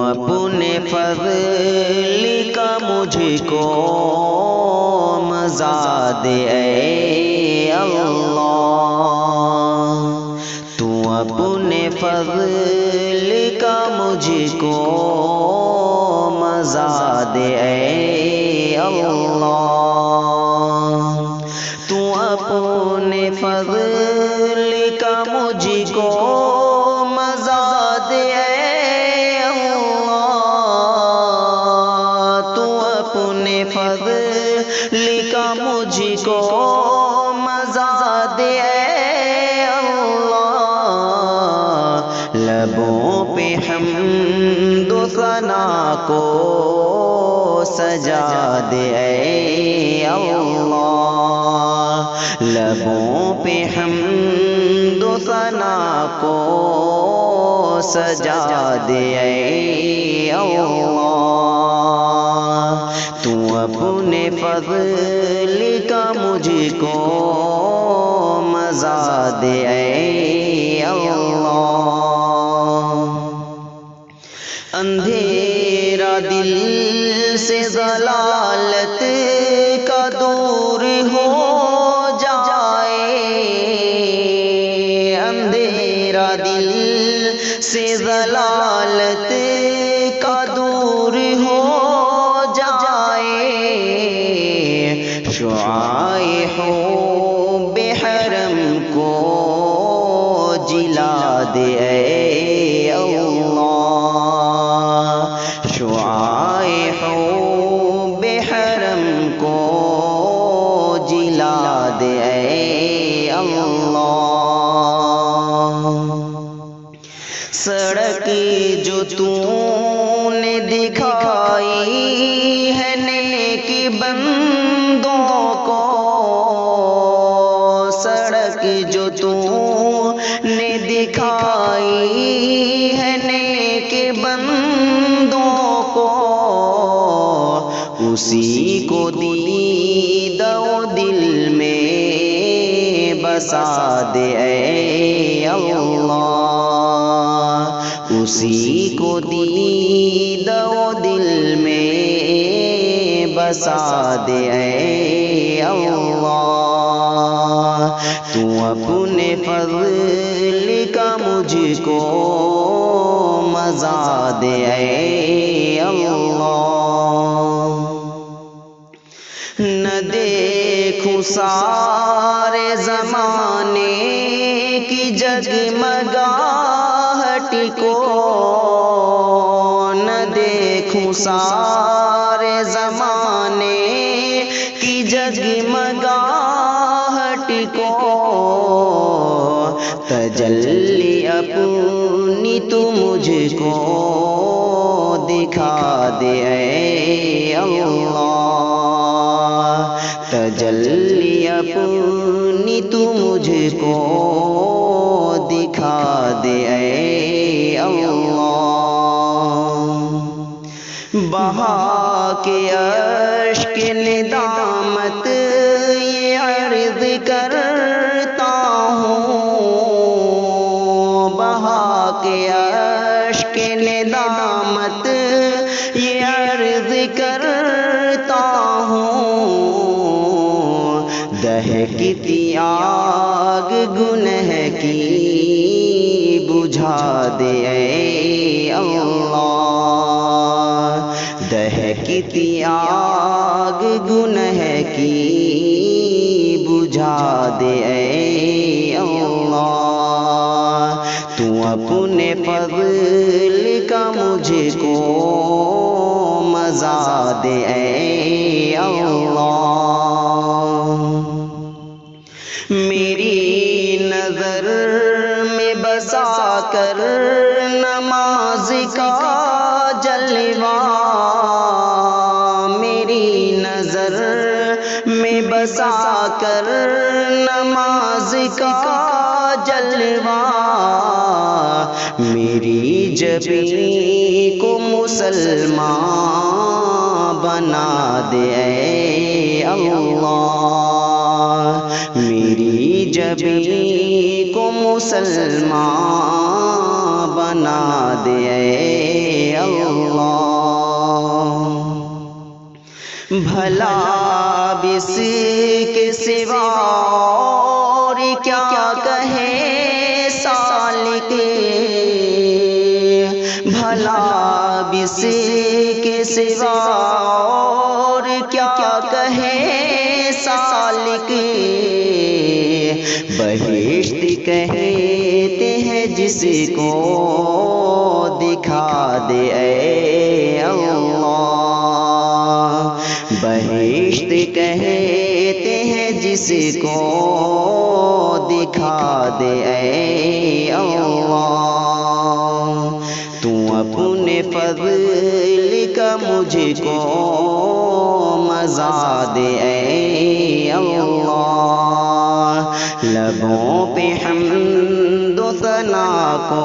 اپنے فضل کا مجھ کو مزہ دے اے اللہ، تو اپنے فضل کا مجھ کو مزہ دے اے اللہ، تو اپنے فضل کا مجھ کو مزہ دے اے اللہ، تو اپنے فضل کا مجھ کو مزہ دے اے اللہ، لبوں پہ حمد و ثنا کو سجا دے اے اللہ، لبوں پہ حمد و ثنا کو سجا دے اے اللہ، تو اپنے فضل کا مجھ کو مزہ دے اے اللہ۔ اندھیرا دل سے ضلالت کا دور ہو جائے، اندھیرا دل سے ضلالت کا دور ہو جائے، شعاع حب حرم کو جلا دے اے اللہ، شعاع حب حرم کو جلا دے اے اللہ۔ سڑک جو تو نے دکھائی ہے نیک بندوں کو، سڑک جو تو نے دکھائی ہے نیک بندوں کو، اسی کو دید و دل میں بسا دے اے اللہ، اسی کو دید و دل میں بسا دے اے اللہ، تو اپنے فضل کا مجھ کو مزہ دے اے اللہ۔ نہ دیکھوں سارے زمانے کی جگمگاہٹ کو، نہ دیکھوں سارے زمانے کی جگمگاہٹ کو، تجلی اپنی تو مجھ کو دکھا دے اے اللہ، تجلی اپنی تو مجھ کو دکھا دے اے اللہ۔ بہا کے اشک ندامت یہ عرض کرتا ہوں، بہا کے اشک ندامت یہ عرض کرتا ہوں، دہکتی آگ گنہ کی بجھا دے اے اللہ، دہکتی آگ گنہ کی بجھا دے اے اللہ، تو اپنے فضل کا مجھ کو مزہ دے اے اللہ۔ میری نظر میں بسا کر نماز کا جلوہ، میری نظر میں بسا کر نماز کا جلوہ، میری جبیں کو مسلمان بنا دے اے اللہ، میری جبیں کو مسلمان بنا دے اے اللہ۔ بھلا اس کے سوا اور کیا کہے سالک، بھلا اس کے سوا اور کیا کہے سالک، بہشت کہتے ہیں جس کو دکھا دے اے اللہ، بہشت کہتے ہیں جس کو دکھا دے اے اللہ، تو اپنے فضل کا مجھ کو مزہ دے اے اللہ، لبوں پہ حمد و ثنا کو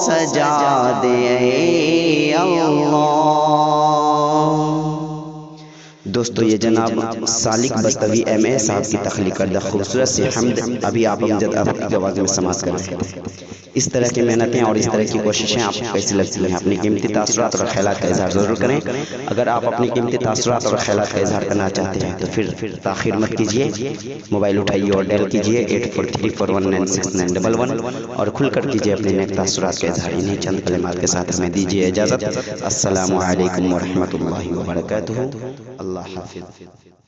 سجا دے اے اللہ۔ دوستو یہ جناب سالک بستوی ایم اے صاحب کی تخلیق کردہ خوبصورت سی حمد ابھی آپ امجد افق کی آواز میں سماعت کر رہے ہیں۔ اس طرح کی محنتیں اور اس طرح کی کوششیں آپ کو کیسی لگتی ہیں؟ اپنی قیمتی تاثرات اور خیالات کا اظہار ضرور کریں۔ اگر آپ اپنی قیمتی تاثرات اور خیالات کا اظہار کرنا چاہتے ہیں تو پھر تاخیر مت کیجیے، موبائل اٹھائیے اور ڈیل کیجیے 8434196911 اور کھل کر کیجیے اپنے نیک تاثرات کا اظہار۔ انہیں چند کلمات کے ساتھ ہمیں دیجیے اجازت۔ السلام علیکم ورحمۃ اللہ وبرکاتہ۔ اللہ حافظ۔